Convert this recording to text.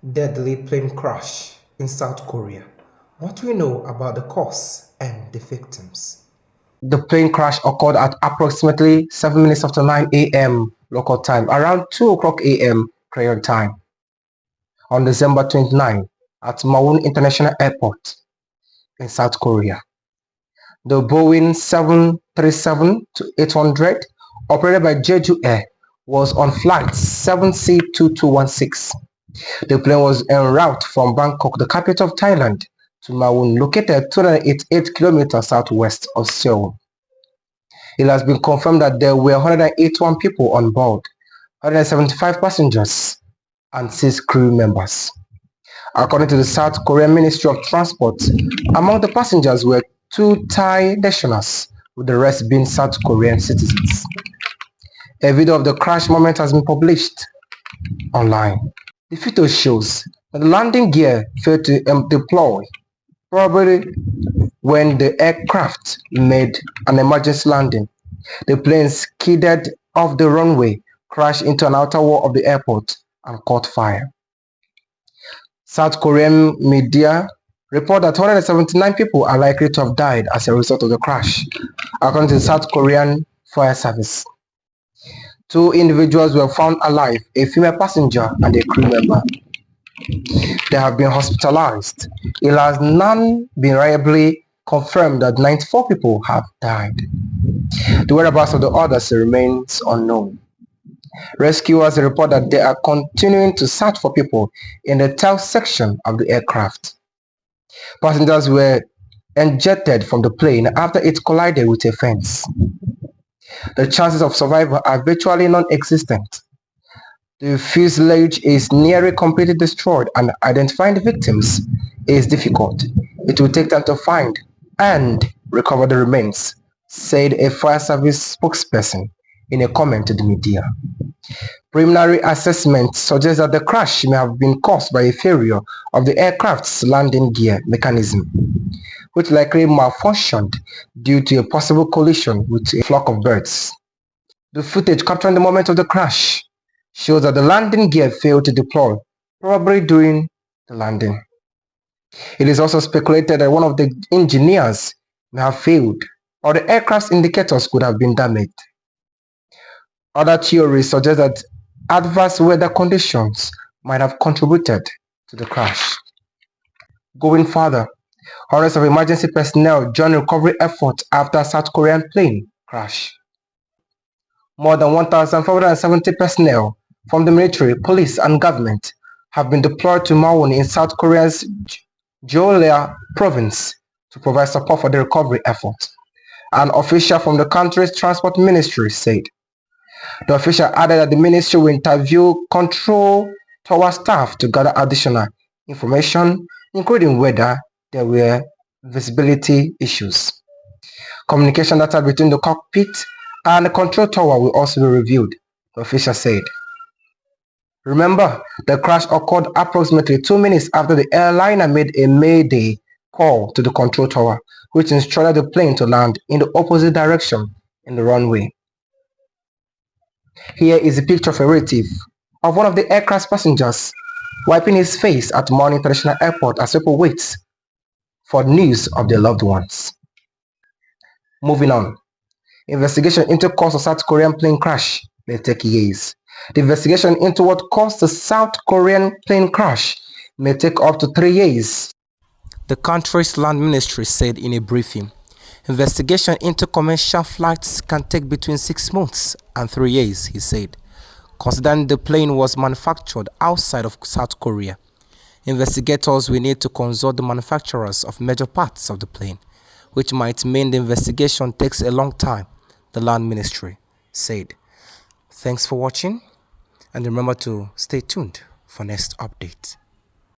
Deadly plane crash in South Korea. What do we know about the cause and the victims? The plane crash occurred at approximately 7 minutes after 9 a.m. local time, around 2 o'clock a.m. Korean time, on December 29 at Maun International Airport in South Korea. The Boeing 737-800 operated by Jeju Air was on flight 7C2216. The plane was en route from Bangkok, the capital of Thailand, to Maun, located 288 kilometers southwest of Seoul. It has been confirmed that there were 181 people on board, 175 passengers, and 6 crew members. According to the South Korean Ministry of Transport, among the passengers were 2 Thai nationals, with the rest being South Korean citizens. A video of the crash moment has been published online. The photo shows that the landing gear failed to deploy, probably when the aircraft made an emergency landing. The plane skidded off the runway, crashed into an outer wall of the airport, and caught fire. South Korean media report that 179 people are likely to have died as a result of the crash, according to the South Korean Fire Service. 2 individuals were found alive, a female passenger and a crew member. They have been hospitalized. It has none been reliably confirmed that 94 people have died. The whereabouts of the others remains unknown. Rescuers report that they are continuing to search for people in the tail section of the aircraft. Passengers were ejected from the plane after it collided with a fence. The chances of survival are virtually non-existent. The fuselage is nearly completely destroyed and identifying the victims is difficult. It will take time to find and recover the remains, said a fire service spokesperson in a comment to the media. Preliminary assessments suggest that the crash may have been caused by a failure of the aircraft's landing gear mechanism, which likely malfunctioned due to a possible collision with a flock of birds. The footage capturing the moment of the crash shows that the landing gear failed to deploy, probably during the landing. It is also speculated that one of the engineers may have failed, or the aircraft's indicators could have been damaged. Other theories suggest that adverse weather conditions might have contributed to the crash. Going further, hundreds of emergency personnel joined recovery efforts after South Korean plane crash. More than 1,570 personnel from the military, police, and government have been deployed to Maun in South Korea's Jeolla province to provide support for the recovery effort, an official from the country's transport ministry said. The official added that the ministry will interview control tower staff to gather additional information, including whether there were visibility issues. Communication data between the cockpit and the control tower will also be reviewed, the official said. Remember, the crash occurred approximately 2 minutes after the airliner made a mayday call to the control tower, which instructed the plane to land in the opposite direction in the runway. Here is a picture of a relative of one of the aircraft's passengers wiping his face at Maun International Airport as people wait for news of their loved ones. Moving on. Investigation into cause of South Korean plane crash may take years. The investigation into what caused the South Korean plane crash may take up to 3 years, the country's land ministry said in a briefing. Investigation into commercial flights can take between 6 months and 3 years, he said, considering the plane was manufactured outside of South Korea. Investigators will need to consult the manufacturers of major parts of the plane, which might mean the investigation takes a long time, the land ministry said. Thanks for watching, and remember to stay tuned for next update.